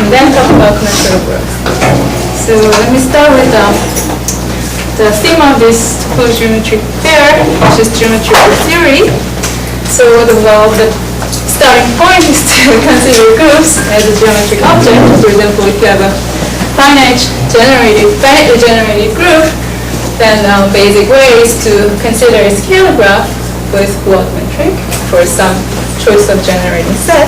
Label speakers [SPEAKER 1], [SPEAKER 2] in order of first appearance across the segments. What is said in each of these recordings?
[SPEAKER 1] and then talk about commensurizer growth. So let me start with the theme of this topology geometric pair, which is geometry for theory. So the starting point is to consider groups as a geometric object. For example, if you have a finitely generated group, then basic way is to consider a scalar graph with block metric for some choice of generating set.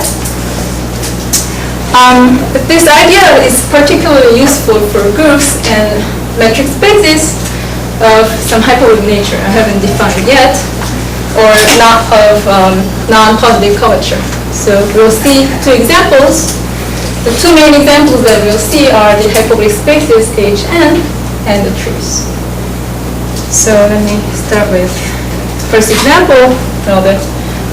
[SPEAKER 1] But this idea is particularly useful for groups and metric spaces of some hyperbolic nature. I haven't defined yet, or not of non-positive curvature. So we'll see two examples. The two main examples that we'll see are the hyperbolic spaces Hn and the trees. So let me start with first example. Well, the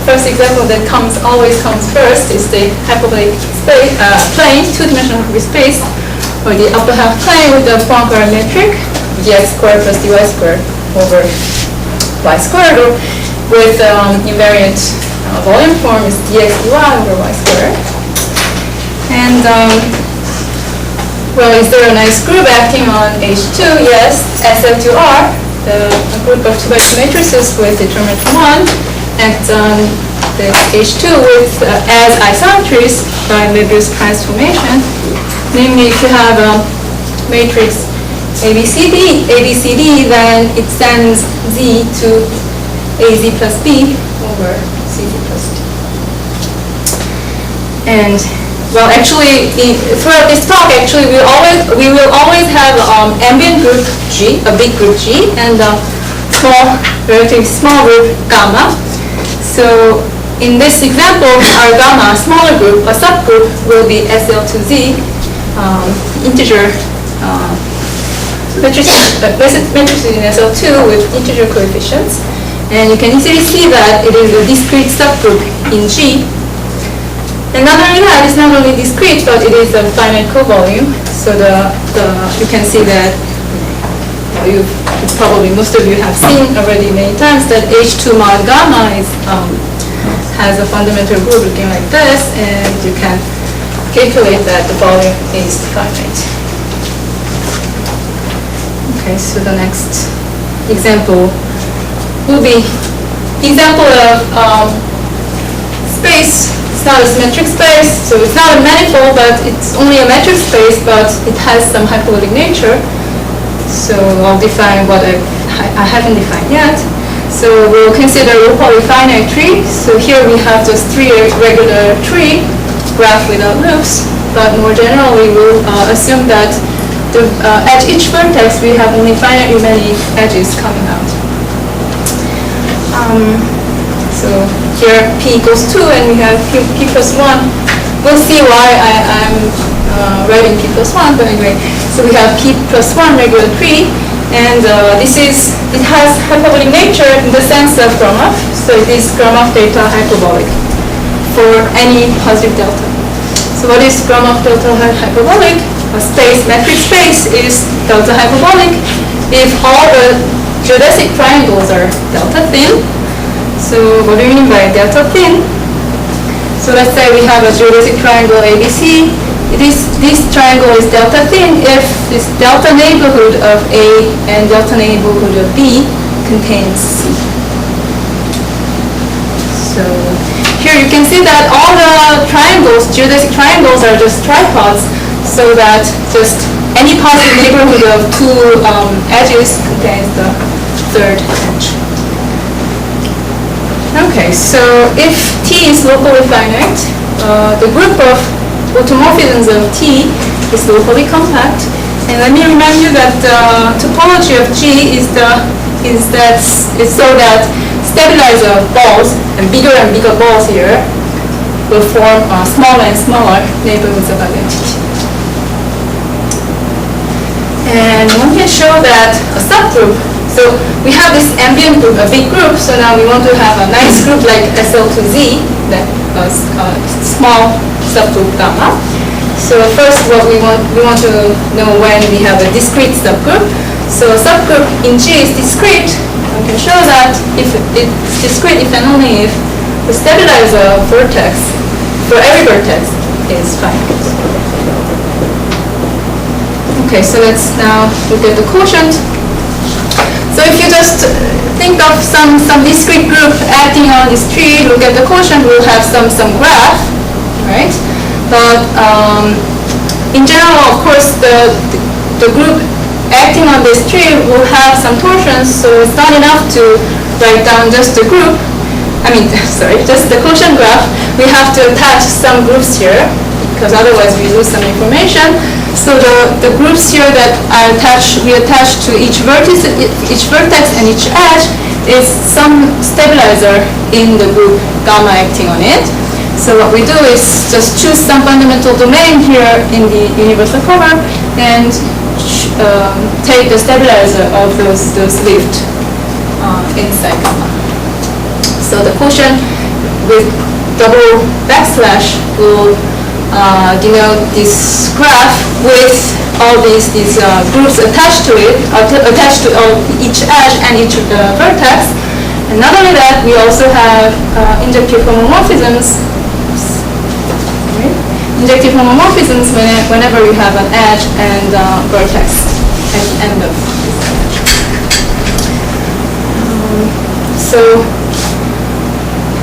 [SPEAKER 1] first example that always comes first is the hyperbolic space, plane, two-dimensional hyperbolic space, or the upper half plane with the Poincare metric, dx squared plus dy squared over y squared, or with invariant volume form is dx dy over y squared. And well, is there a nice group acting on H2? Yes, SL2R, a group of 2x2 matrices with determinant 1, acts on the H2 with as isometries by Möbius transformation. Namely, if you have a matrix ABCD, then it sends Z to AZ plus B over CZ plus D. And well, actually, throughout this talk, actually, we will always have ambient group G, a big group G, and a relatively small group gamma. So in this example, our gamma, a smaller group, a subgroup, will be SL2Z, integer matrices in SL2 with integer coefficients. And you can easily see that it is a discrete subgroup in G. And not only that, it's not only discrete, but it is a finite covolume. So you can see that probably most of you have seen already many times that H2 mod gamma has a fundamental group looking like this, and you can calculate that the volume is finite. Okay, so the next example will be example of space. It's not a symmetric space, so it's not a manifold, but it's only a metric space, but it has some hyperbolic nature. So I'll define what I haven't defined yet. So we'll consider a polyfinite tree. So here we have just three regular tree graph without loops, but more generally we'll assume that at each vertex we have only finitely many edges coming out. So here P equals 2 and we have P plus 1. We'll see why I'm writing P plus 1, but anyway. So we have P plus 1 regular tree, and it has hyperbolic nature in the sense of Gromov. So it is Gromov delta hyperbolic for any positive delta. So what is Gromov delta hyperbolic? A space, metric space is delta hyperbolic if all the geodesic triangles are delta thin. So what do you mean by delta thin? So let's say we have a geodesic triangle ABC. This triangle is delta thin if this delta neighborhood of A and delta neighborhood of B contains C. So here you can see that all the triangles, geodesic triangles, are just tripods, so that just any positive neighborhood of two edges contains the third edge. Okay, so if T is locally finite, the group of automorphisms of T is locally compact. And let me remind you that the topology of G is so that stabilizer balls and bigger balls here will form smaller and smaller neighborhoods of identity. And one can show that a subgroup. So we have this ambient group, a big group, so now we want to have a nice group like SL2Z, that was a small subgroup gamma. So first what we want to know when we have a discrete subgroup. So a subgroup in G is discrete. We can show that if it's discrete if and only if the stabilizer vertex for every vertex is finite. Okay, so let's now look at the quotient. So if you just think of some discrete group acting on this tree, look at the quotient, we'll have some graph, right? But in general, of course, the group acting on this tree will have some torsions, so it's not enough to write down just the group. Just the quotient graph. We have to attach some groups here, because otherwise we lose some information. So the groups here that we attach to each vertex and each edge is some stabilizer in the group gamma acting on it. So what we do is just choose some fundamental domain here in the universal cover and take the stabilizer of those lived inside gamma. So the quotient with double backslash will denote this graph with all these groups attached to it, attached to each edge and each vertex. And not only that, we also have injective homomorphisms. Right? Injective homomorphisms whenever you have an edge and vertex at the end of this edge.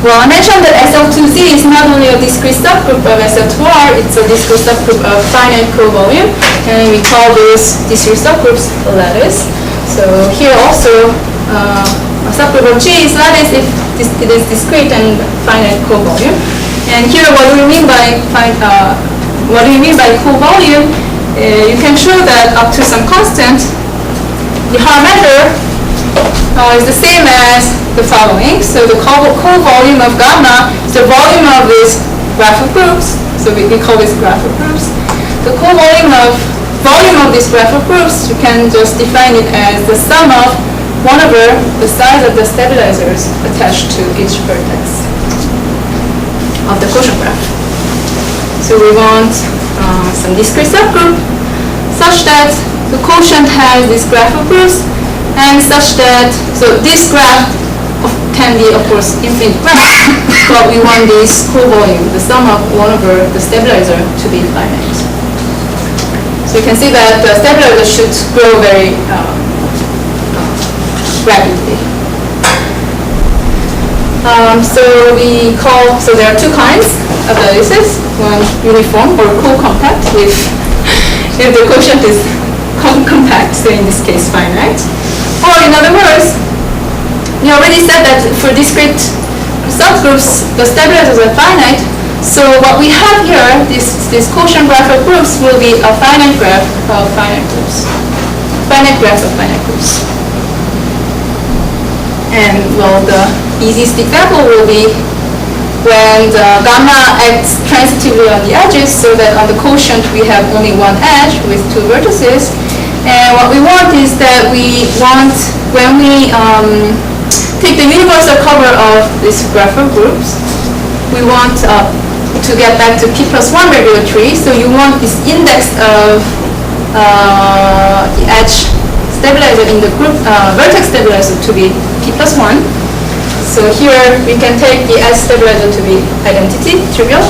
[SPEAKER 1] Well, I mentioned that SL2Z is not only a discrete subgroup of SL2R, it's a discrete subgroup of finite co-volume, and we call those discrete subgroups a lattice. So here also, a subgroup of G is lattice if it is discrete and finite co-volume. And here, what do we mean by co-volume? You can show that up to some constant, the Haar measure is the same as the following. So the co-volume of gamma is the volume of these graph of groups. So we call this graph of groups. The co-volume of this graph of groups, you can just define it as the sum of 1 over the size of the stabilizers attached to each vertex of the quotient graph. So we want some discrete subgroup such that the quotient has this graph of groups, and such that, so this graph can be, of course, infinite graph, but we want this co-volume, the sum of 1 over the stabilizer, to be finite. So you can see that the stabilizer should grow very rapidly. So there are two kinds of lattices, one uniform or co-compact if the quotient is compact, so in this case finite. Or in other words, we already said that for discrete subgroups, the stabilizers are finite. So what we have here, this quotient graph of groups, will be a finite graph of finite groups. Finite graphs of finite groups. And well, the easiest example will be when the gamma acts transitively on the edges, so that on the quotient we have only one edge with two vertices. And what we want is that when we take the universal cover of this graph of groups, we want to get back to p plus 1 regular tree. So you want this index of the edge stabilizer in the group vertex stabilizer to be p plus 1. So here we can take the edge stabilizer to be identity, trivial,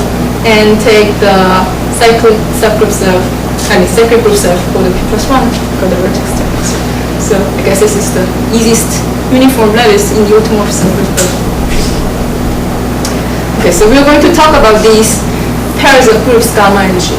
[SPEAKER 1] and take the cyclic subgroups of cyclic groups of for the p plus 1 for the vertex stabilizer. So I guess this is the easiest uniform lattice in the automorph subgroup of tree. Okay, so we're going to talk about these pairs of groups gamma and G.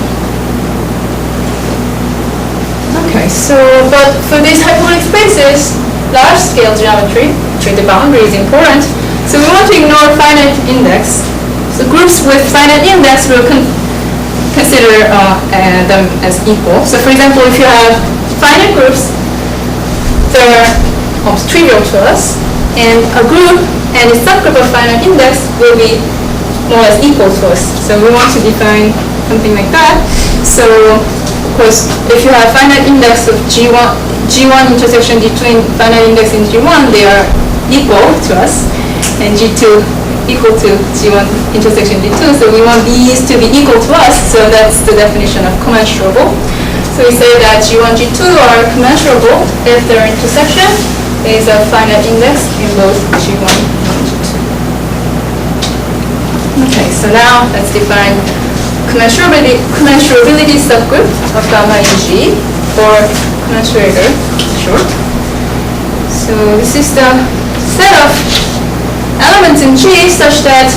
[SPEAKER 1] Okay, so but for these hyperbolic spaces, large scale geometry, where the boundary is important, so we want to ignore finite index. So groups with finite index will consider them as equal. So for example, if you have finite groups, they're almost trivial to us, and a group and a subgroup of finite index will be more or less equal to us. So we want to define something like that. So of course, if you have finite index of G1 intersection G2 and finite index in G1, they are equal to us, and G2 equal to G1 intersection G2. So we want these to be equal to us, so that's the definition of commensurable. So we say that G1, G2 are commensurable if their intersection is a finite index in both G1 and G2. Okay, so now let's define commensurability subgroup of gamma in G. or commensurator, sure. So this is the set of elements in G such that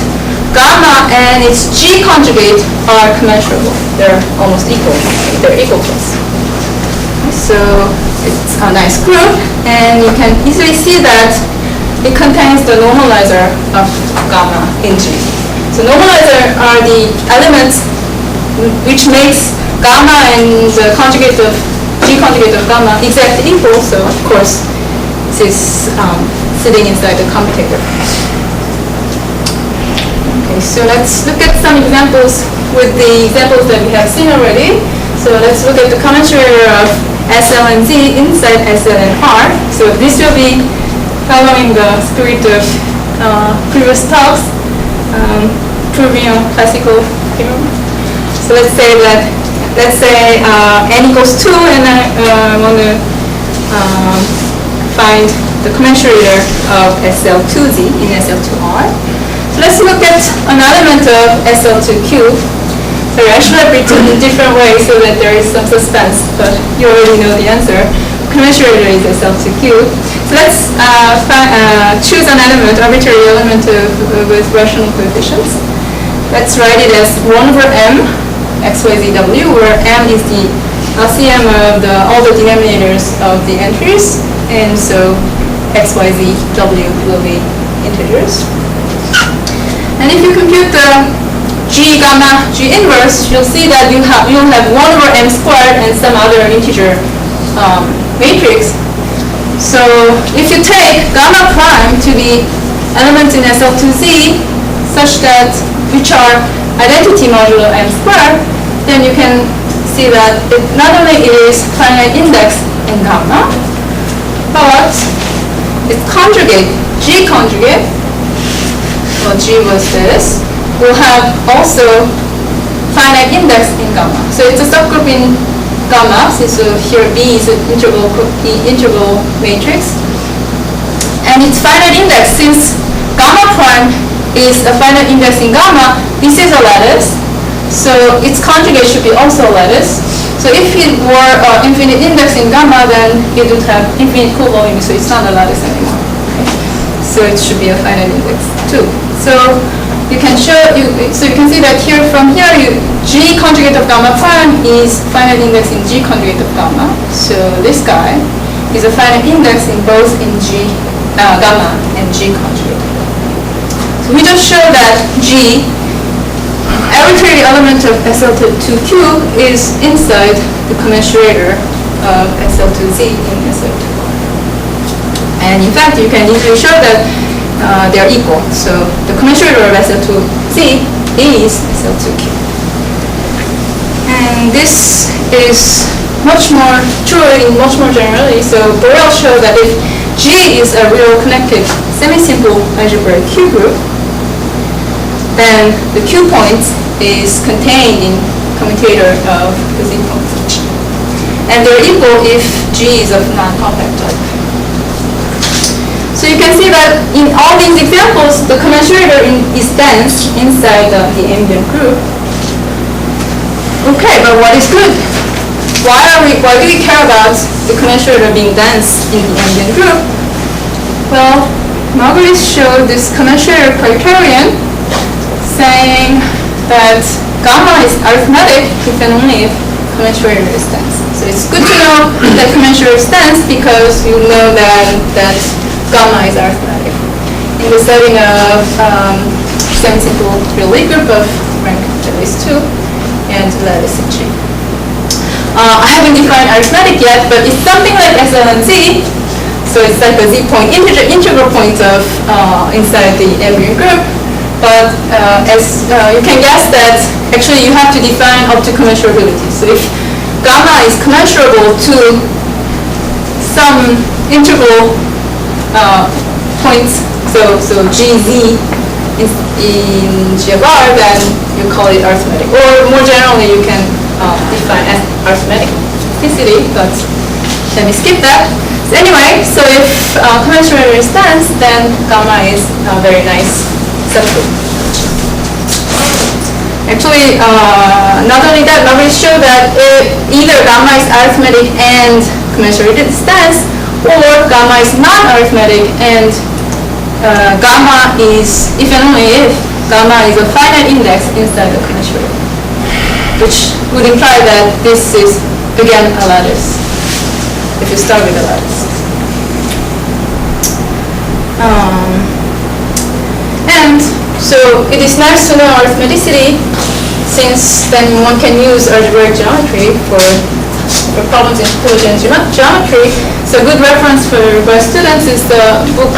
[SPEAKER 1] gamma and its G conjugate are commensurable. They're almost equal. They're equal to us. So it's a nice group, and you can easily see that it contains the normalizer of gamma in G. So normalizer are the elements which makes gamma and the conjugate of G conjugate of gamma exactly equal. So of course, this is sitting inside the commutator. Okay, so let's look at some examples with the examples that we have seen already. So let's look at the commensurator of SL and Z inside SL and R. So this will be following the spirit of previous talks, proving a classical theorem. So let's say n equals 2, and I want to find the commensurator of SL2Z in SL2R. So let's look at an element of SL2Q. So I should have written in different ways so that there is some suspense, but you already know the answer. Commensurator is SL2Q. So let's choose an element, arbitrary element with rational coefficients. Let's write it as 1 over m, xyzw, where m is the LCM of all the denominators of the entries, and so xyzw will be integers. And if you compute the G gamma G inverse, you'll see that you'll have 1 over m squared and some other integer matrix. So if you take gamma prime to be elements in SL2Z such that which are identity modulo m squared, then you can see that it not only is finite index in gamma, but its conjugate, G conjugate, well, G was this, will have also finite index in gamma. So it's a subgroup in gamma, since here B is an integral matrix. And its finite index, since gamma prime is a finite index in gamma, this is a lattice. So its conjugate should be also a lattice. So if it were infinite index in gamma, then it would have infinite covolume, so it's not a lattice anymore. Okay? So it should be a finite index too. So you can see that here from here, G conjugate of gamma prime is finite index in G conjugate of gamma. So this guy is a finite index in both in G gamma and G conjugate. So we just show that G, arbitrary element of SL2Q, is inside the commensurator of SL2Z in SL2R. And in fact, you can easily show that they are equal. So the commensurator of SL2Z is SL2Q. And this is much more true in much more generally. So Borel showed that if G is a real connected semi-simple algebraic Q group, then the Q point is contained in commutator of the Z point. And they're equal if G is of non-compact type. So you can see that in all these examples, the commensurator is dense inside the ambient group. Okay, but what is good? Why do we care about the commensurator being dense in the ambient group? Well, Marguerite showed this commensurator criterion saying that gamma is arithmetic if and only if commensurator is dense. So it's good to know that commensurator is dense because you know that gamma is arithmetic in the setting of semi-simple real Lie group of rank at least 2 and lattice in G. I haven't defined arithmetic yet, but it's something like SL and Z. So it's like a Z point, integral point of inside the ambient group. But as you can guess that actually you have to define up to commensurability. So if gamma is commensurable to some integral points, so GZ in G of R, then you call it arithmetic. Or more generally, you can define as arithmetic simplicity, but let me skip that. So anyway, so if commensurator is dense, then gamma is a very nice subgroup. Actually, not only that, Marguerite showed that either gamma is arithmetic and commensurated stance, or gamma is non-arithmetic and gamma is, if and only if, gamma is a finite index inside the commensurator, which would imply that this is, again, a lattice, if you start with a lattice. And so it is nice to know arithmeticity, since then one can use algebraic geometry for problems in topology and geometry. So a good reference for students is the book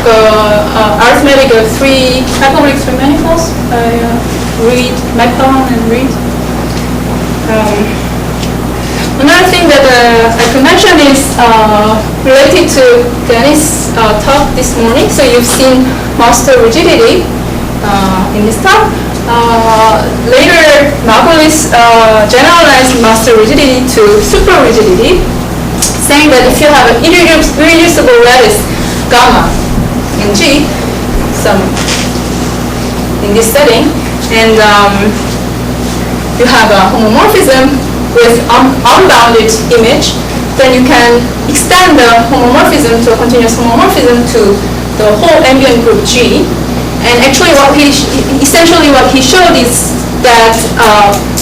[SPEAKER 1] Arithmetic of Hyperbolic Three Manifolds by McClellan and Reed. Another thing that I could mention is related to Dennis' talk this morning. So you've seen master rigidity in this talk. Later, Margulis generalized master rigidity to super rigidity, saying that if you have an irreducible lattice gamma in G, in this setting, and you have a homomorphism with unbounded image, then you can extend the homomorphism to a continuous homomorphism to the whole ambient group G. And actually essentially what he showed is that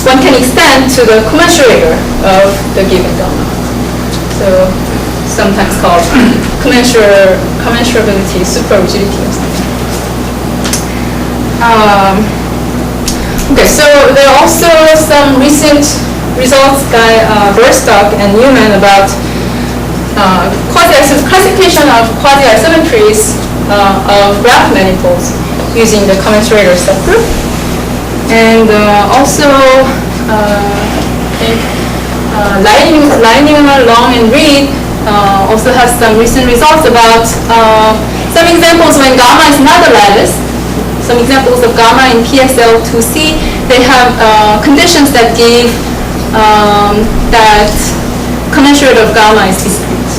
[SPEAKER 1] one can extend to the commensurator of the given gamma. So sometimes called commensurability, super rigidity or something. Okay, so there are also some recent results by Verstock and Newman about classification of quasi-isometries of graph manifolds using the commensurator subgroup. And also, Leininger, Long, and Reed also has some recent results about some examples when gamma is not a lattice. Some examples of gamma in PSL2C, they have conditions that give that commensurator of gamma is discrete.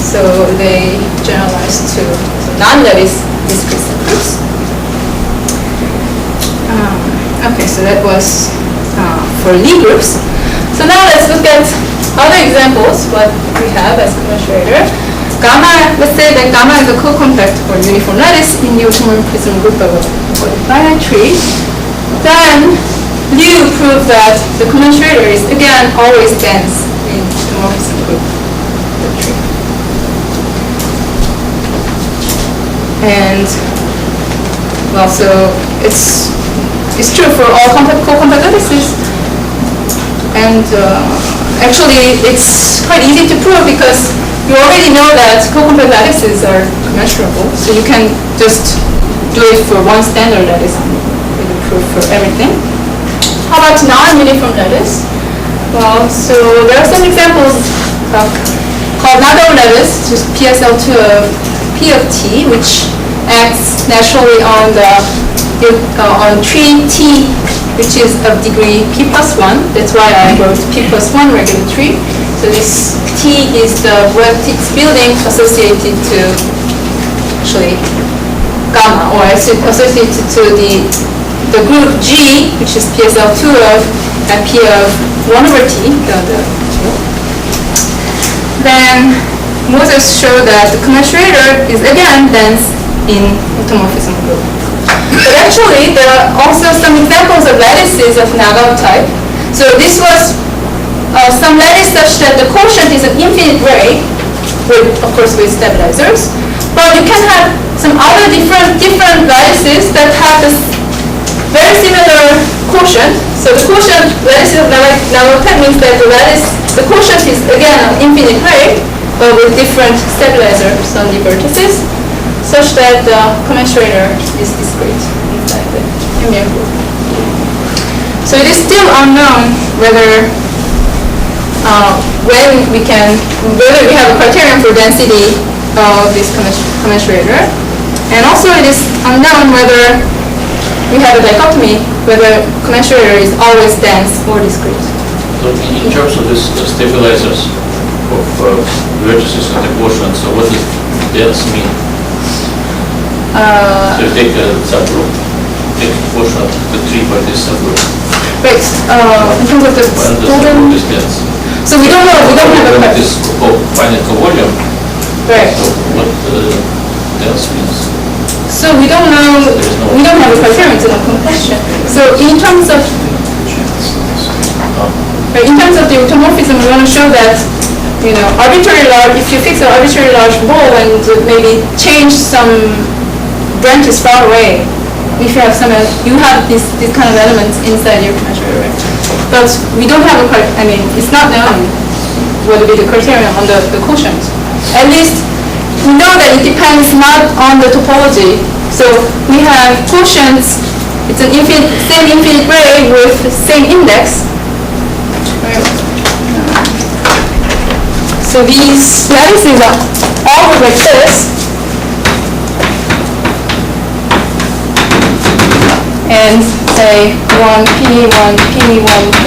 [SPEAKER 1] So they generalize to non-lattice discrete subgroups. Okay, so that was for Lie groups. So now let's look at other examples, what we have as commensurator. Gamma, let's say that gamma is a co-compact for uniform lattice in the automorphism group of a finite tree. Then Liu proved that the commensurator is again always dense in the automorphism group of the tree. And well, so it's true for all co-compact lattices. And actually, it's quite easy to prove because you already know that co-compact lattices are commensurable. So you can just do it for one standard lattice and you prove for everything. How about non-uniform lattice? Well, so there are some examples called Nadeau lattice, just PSL2 of P of T, which acts naturally on on tree T, which is of degree P plus 1. That's why I wrote P plus 1 regular tree. So this T is the vertex building associated to actually gamma, or associated to the group G, which is PSL2 of P of 1 over T. Then Moses showed that the commensurator is again dense in automorphism group. But actually, there are also some examples of lattices of Nagao type. So this was some lattice such that the quotient is an infinite ray, of course with stabilizers. But you can have some other different lattices that have this very similar quotient. So the quotient lattice of Nagao type means that the quotient is again an infinite ray, but with different stabilizers on the vertices, such that the commensurator is discrete inside the ambient group. So it is still unknown whether whether we have a criterion for density of this commensurator, and also it is unknown whether we have a dichotomy, whether commensurator is always dense or discrete.
[SPEAKER 2] So in terms of this stabilizers of vertices and the quotient, so what does dense mean? So you take a subgroup, take the quotient, the tree by this subgroup.
[SPEAKER 1] Right. In terms of the
[SPEAKER 2] when the subgroup is dense.
[SPEAKER 1] So we don't know, we don't have a
[SPEAKER 2] When it
[SPEAKER 1] question.
[SPEAKER 2] is finite volume,
[SPEAKER 1] Right.
[SPEAKER 2] so what else means?
[SPEAKER 1] So we don't know, we don't have a criterion to know question. So in terms of in terms of the automorphism, we want to show that, you know, arbitrary large, if you fix an arbitrary large ball and maybe change some branches far away, if you have some, you have this kind of elements inside your commensurator, right? But we don't have a, I mean, it's not known what will be the criterion on the quotient. At least we know that it depends not on the topology. So we have quotients, it's an infinite, same infinite ray with same index. So these lattices are all look like this. And say 1p, 1p, 1p.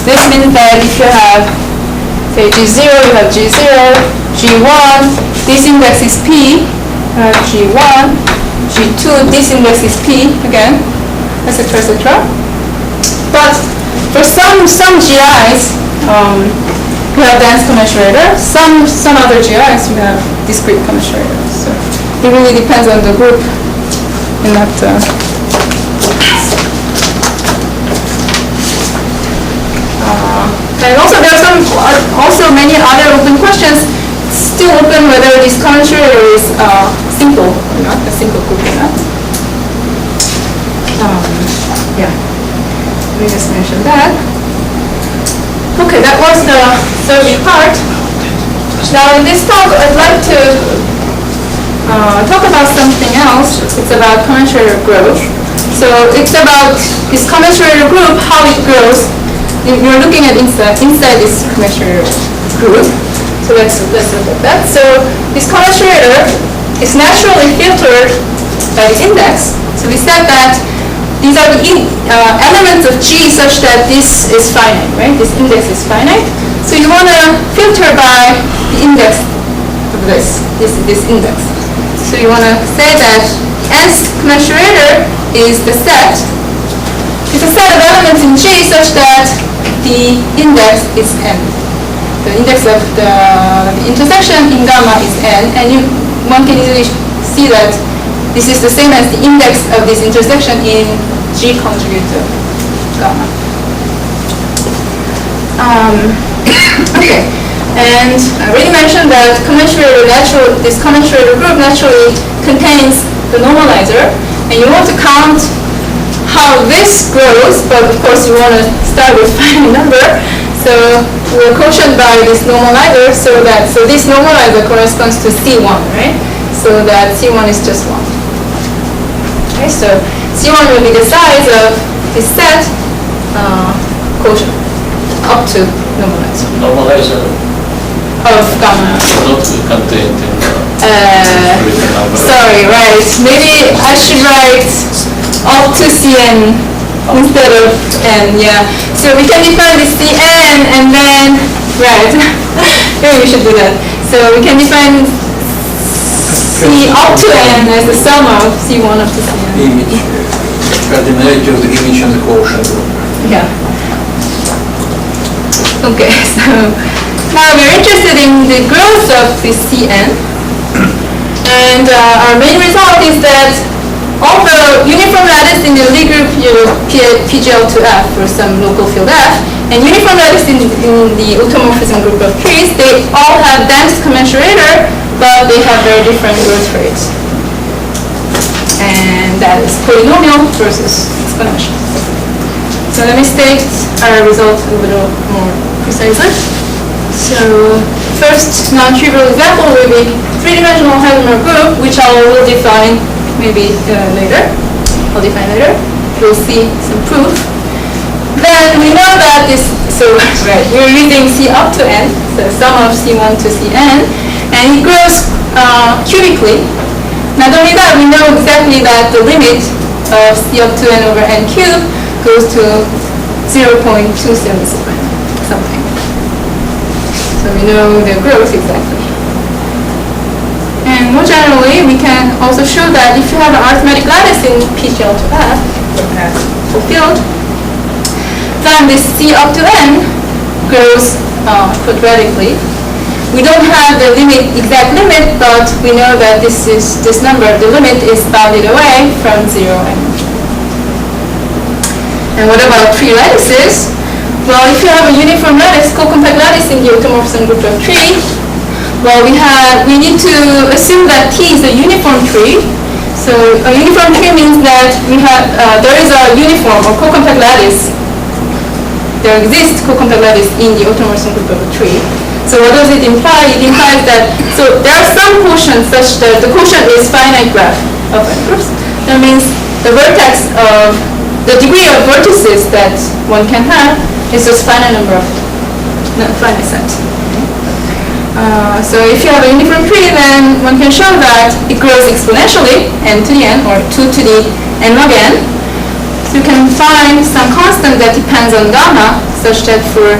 [SPEAKER 1] This means that if you have, say, G0, you have G0, G1, this index is p, G1, G2, this index is p again, etc., etc. But for some GIs, we have dense commensurator. Some other GIs, we have discrete commensurator. So it really depends on the group in that. And also there are also many other open questions still open whether this commensurator is simple or not, a simple group or not. Yeah, let me just mention that. Okay, that was the third part. Now in this talk, I'd like to talk about something else. It's about commensurator growth. So it's about this commensurator group, how it grows. You're looking at inside this commensurator group. So let's look at that. So this commensurator is naturally filtered by the index. So we said that these are the elements of G such that this is finite, right? This index is finite. So you want to filter by the index of this index. So you want to say that nth commensurator is the set. It's a set of elements in G such that the index is n. The index of the intersection in gamma is n, and one can easily see that this is the same as the index of this intersection in G conjugate of gamma. Okay, and I already mentioned that this commensurator group naturally contains the normalizer, and you want to count how this grows, but of course you want to start with finite number. So we're quotient by this normalizer, so this normalizer corresponds to C1, right? So that C1 is just 1. Okay, so C1 will be the size of this set quotient up to normalizer.
[SPEAKER 2] Normalizer
[SPEAKER 1] Of gamma.
[SPEAKER 2] not contained in written number.
[SPEAKER 1] Sorry, right. Maybe I should write up to Cn instead of n, yeah. So we can define this Cn and then, right, maybe we should do that. So we can define C up to n as the sum of C1 up to Cn.
[SPEAKER 3] Image, cardinality of the image and the quotient.
[SPEAKER 1] Yeah. Okay, so now we're interested in the growth of this Cn. And our main result is that all the uniform lattice in the Lie group, PGL2F for some local field F, and uniform lattice in the automorphism group of trees, they all have dense commensurator, but they have very different growth rates. And that is polynomial versus exponential. So let me state our result a little more precisely. So first non-trivial example will be three-dimensional Heisenberg group, which I will define maybe later. I'll define later. We'll see some proof. Then we know that this, so right, we're using C up to n, so sum of C1 to Cn, and it grows cubically. Not only that, we know exactly that the limit of C up to n over n cubed goes to 0.277 something. So we know the growth exactly. And more generally, we can also show that if you have an arithmetic lattice in PGL2F, fulfilled, then this C up to n grows quadratically. We don't have the exact limit, but we know that this number, the limit is bounded away from 0 and 1. And what about tree lattices? Well, if you have a uniform lattice, co-compact lattice in the automorphism group of tree, well, we need to assume that T is a uniform tree. So a uniform tree means that there is a uniform or co-compact lattice. There exists co-compact lattice in the automorphism group of a tree. So what does it imply? It implies that, so there are some quotients such that the quotient is finite graph of n groups. That means the degree of vertices that one can have is just finite number of, not finite set. So if you have a uniform tree, then one can show that it grows exponentially, n to the n, or 2 to the n log n. So you can find some constant that depends on gamma, such that for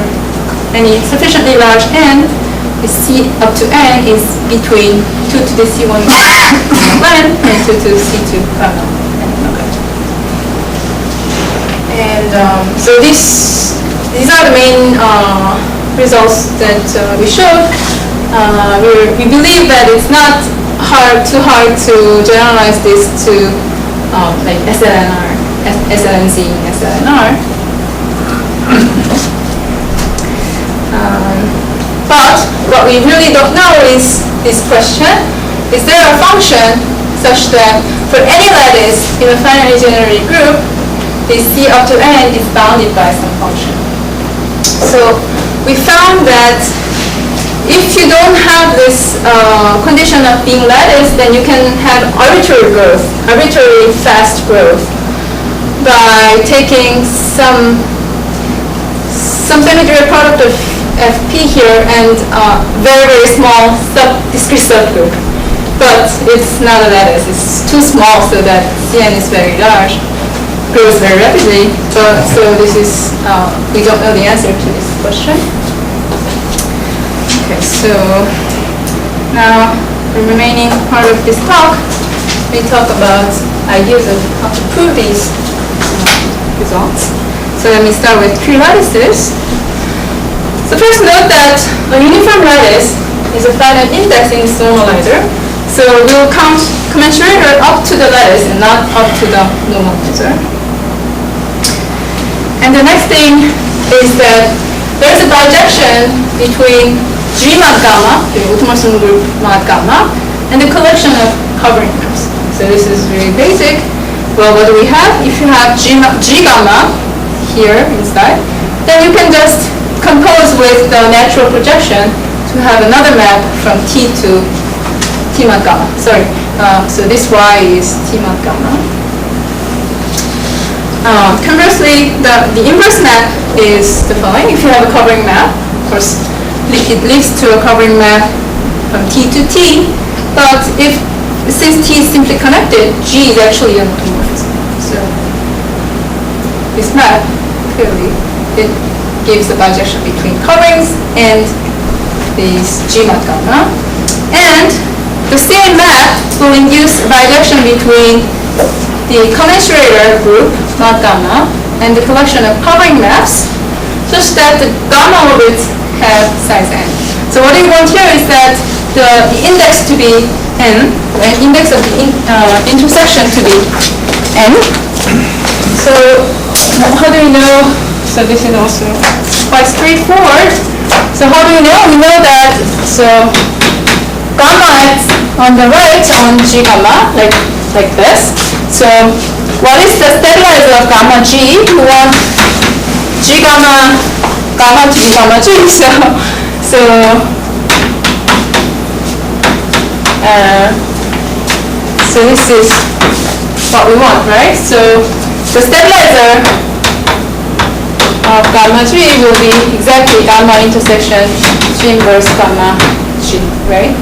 [SPEAKER 1] any sufficiently large n, the c up to n is between 2 to the c1 n and 2 to c2 gamma n log n. And so these are the main results that we showed. We believe that it's not too hard to generalize this to like SLNR, SLNZ, SLNR. But what we really don't know is this question: is there a function such that for any lattice in a finitely generated group, the C up to n is bounded by some function? So we found that if you don't have this condition of being lattice, then you can have arbitrary growth, arbitrary fast growth, by taking some semi-direct product of Fp here and very, very small discrete subgroup. But it's not a lattice. It's too small so that Cn is very large, grows very rapidly. So this is, we don't know the answer to this question. Okay, so now the remaining part of this talk, we talk about ideas of how to prove these results. So let me start with tree lattices. So first note that a uniform lattice is a finite index in its normalizer. So we'll count commensurator up to the lattice and not up to the normalizer. And the next thing is that there's a bijection between G mod gamma, the automorphism group mod gamma, and the collection of covering maps. So this is very basic. Well, what do we have? If you have G gamma here inside, then you can just compose with the natural projection to have another map from T to T mod gamma. Sorry, so this Y is T mod gamma. Conversely, the inverse map is the following. If you have a covering map, of course, it leads to a covering map from T to T, but since T is simply connected, G is actually an automorphism. So this map, clearly, it gives the bijection between coverings and these G mod gamma. And the same map will induce a bijection between the commensurator group, mod gamma, and the collection of covering maps, such that the gamma orbits have size n. So what you want here is that the index to be n, and index of the intersection to be n. So how do we know? So this is also quite straightforward. So how do we know? We know that, so gamma x on the right on G gamma, like this. So what is the stabilizer of gamma G? We want G gamma to be gamma G. So this is what we want, right? So the stabilizer of gamma G will be exactly gamma intersection G inverse gamma G, right?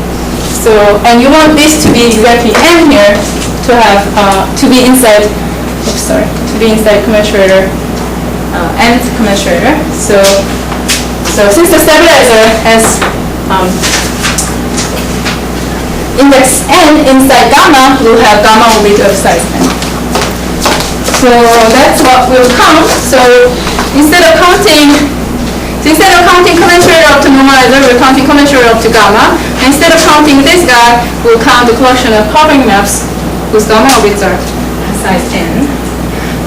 [SPEAKER 1] So, and you want this to be exactly n here to have to be inside commensurator, nth commensurator. So since the stabilizer has index n inside gamma, we'll have gamma orbit of size n. So that's what we'll count. So instead of counting So instead of counting commensurator up to normalizer, we're counting commensurator up to gamma. And instead of counting this guy, we'll count the collection of covering maps whose gamma orbits are size n.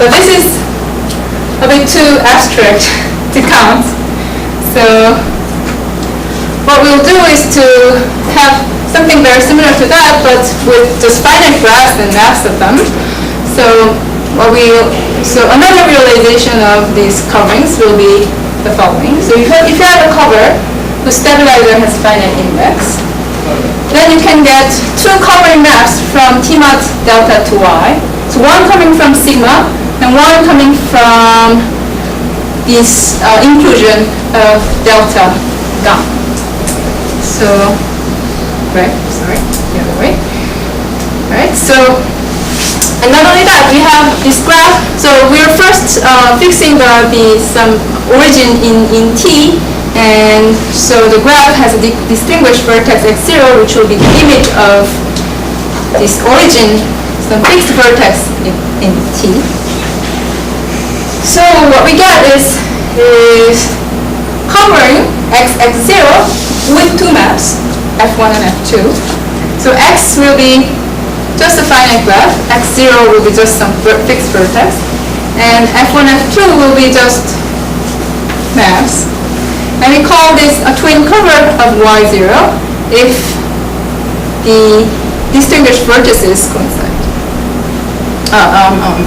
[SPEAKER 1] But this is a bit too abstract to count. So what we'll do is to have something very similar to that, but with just finite graphs and maps of them. So another realization of these coverings will be the following. So if you have a cover whose stabilizer has finite index, then you can get two covering maps from T mod delta to Y. So one coming from sigma and one coming from this inclusion of delta gamma. So, right, sorry, the other way. Alright, so, and not only that, we have this graph. So we're first fixing some origin in T, and so the graph has a distinguished vertex x0, which will be the image of this origin, some fixed vertex in T. So what we get is covering x0 with two maps, f1 and f2. So x will be just a finite graph, x0 will be just some fixed vertex, and f1, f2 will be just maps. And we call this a twin cover of y0 if the distinguished vertices coincide.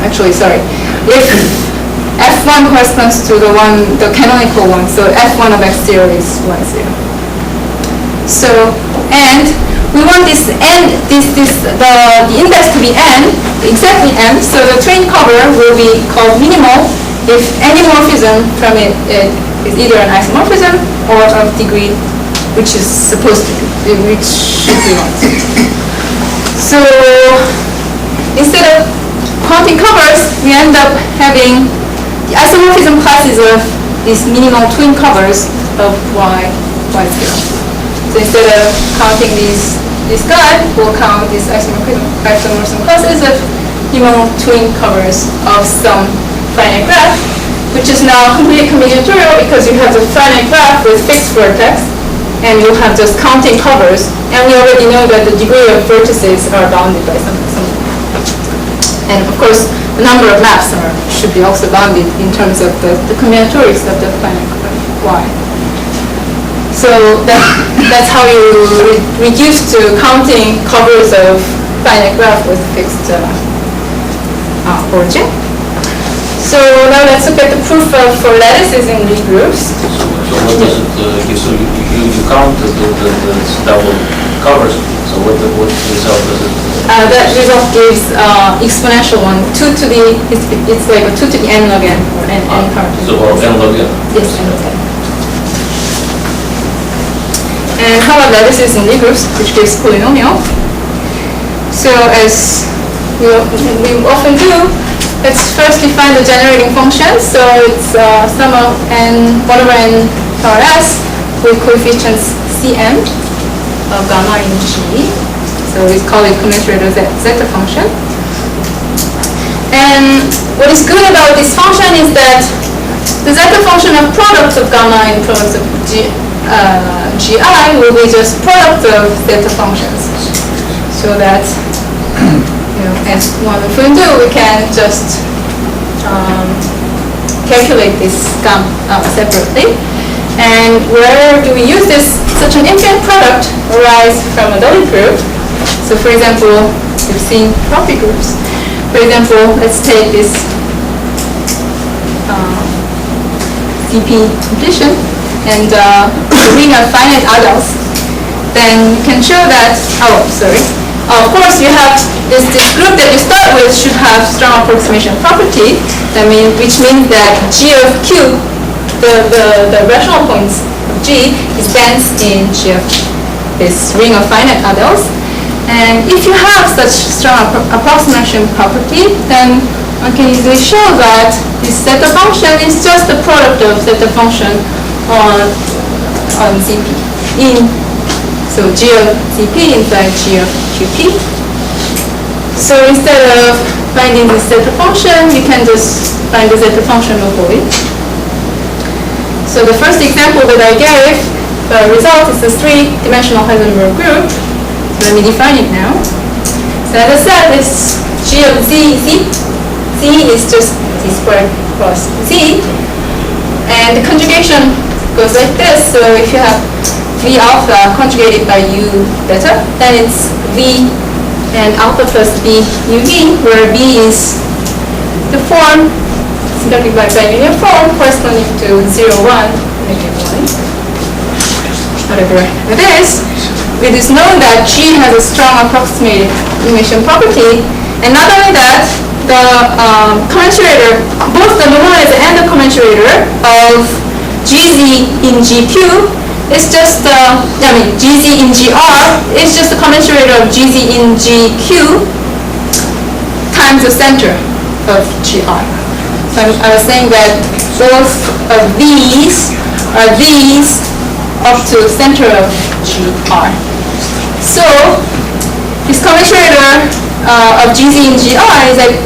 [SPEAKER 1] Actually, sorry. If f1 corresponds to the canonical one, so f1 of x0 is y0. So, and we want this n, the index to be n, exactly n, so the twin cover will be called minimal if any morphism from it is either an isomorphism or of degree which is supposed to be, which should be 1. So instead of counting covers, we end up having the isomorphism classes of these minimal twin covers of y0. So instead of counting this guy, we'll count these isomorphism classes of minimal twin covers of some finite graph, which is now completely combinatorial because you have the finite graph with fixed vertex, and you have just counting covers, and we already know that the degree of vertices are bounded by some. And of course, the number of maps should be also bounded in terms of the combinatorics of the finite Y. So that's how you reduce to counting covers of finite graph with fixed origin. So now let's look at the proof for lattices in Lie groups.
[SPEAKER 2] So what does it give? So you count the double covers. So what result does it?
[SPEAKER 1] That result gives exponential one, 2 to the, it's like a 2 to the n log n, or n power to
[SPEAKER 2] So n log n.
[SPEAKER 1] Yes, n log n. And how about lattices in Lie groups, which gives polynomial? So as we often do, let's first define the generating function. So it's sum of n, 1 over n power s with coefficients cm of gamma in G. So we call it commensurator zeta function. And what is good about this function is that the zeta function of products of gamma and products of GI will be just product of zeta functions. So that, as one often do, we can just calculate this separately. And where do we use this? Such an infinite product arise from a Lie group. So for example, we've seen trophy groups. For example, let's take this CP completion and the ring of finite adels. Then you can show that, of course you have this group that you start with should have strong approximation property, which means that G of Q, the rational points of G, is dense in G of this ring of finite adels. And if you have such strong approximation property, then one can easily show that this zeta function is just the product of zeta function on ZP. So G of ZP inside G of QP. So instead of finding the zeta function, you can just find the zeta function locally. So the first example that I gave, the result is a three-dimensional Heisenberg group. So let me define it now. So as I said, it's G of Z. Z is just Z squared plus Z. And the conjugation goes like this. So if you have V alpha conjugated by U beta, then it's V and alpha plus B UV, where V is the form, symplectic by binomial form, corresponding to 0, 1, negative 1, whatever it is. It is known that G has a strong approximate emission property, and not only that, the commensurator, both the normalizer and the commensurator of GZ in GQ is just, GZ in GR is just the commensurator of GZ in GQ times the center of GR. So I was saying that both of these are these up to the center of GR. So this commensurator of GZ in GR is like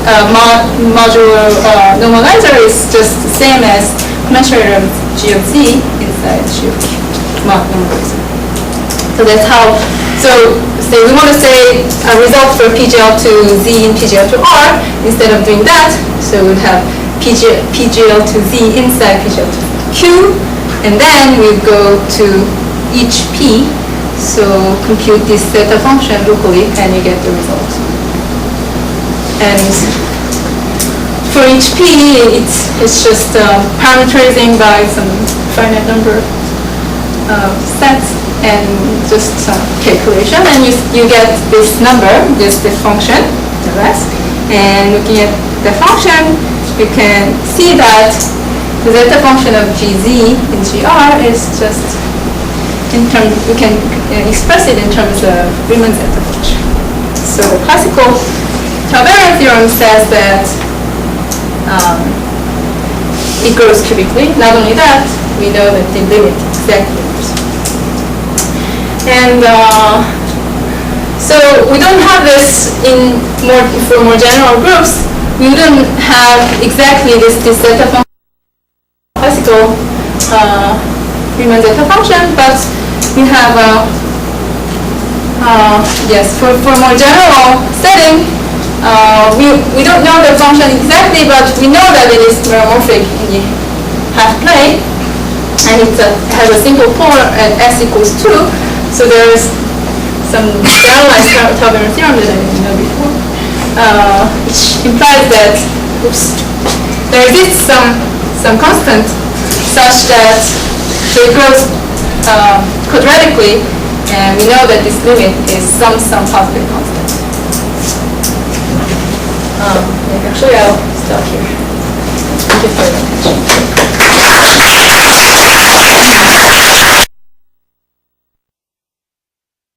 [SPEAKER 1] modular normalizer is just the same as commensurator of G of Z inside G of Q. So that's how, so say we want to say a result for PGL to Z in PGL to R, instead of doing that, so we'd have PGL to Z inside PGL to Q, and then we go to each P, so compute this theta function locally, and you get the result. And for each P, it's just parameterizing by some finite number sets and just some calculation, and you get this number, the function, the rest. And looking at the function, you can see that the zeta function of GZ in GR is just in terms, we can express it in terms of Riemann zeta function. So the classical Taubert theorem says that it grows cubically. Not only that, we know that the limit exactly grows. And so we don't have this for more general groups. We wouldn't have exactly this zeta function, classical Riemann zeta function, but we have yes, for more general setting, we don't know the function exactly, but we know that it is meromorphic in the half plane, and it has a simple pole at s equals 2. So there's some generalized Taubert theorem that I didn't know before, which implies that there exists some constant such that it grows quadratically, and we know that this limit is some positive constant. Actually, I'll stop here. Thank you for your attention.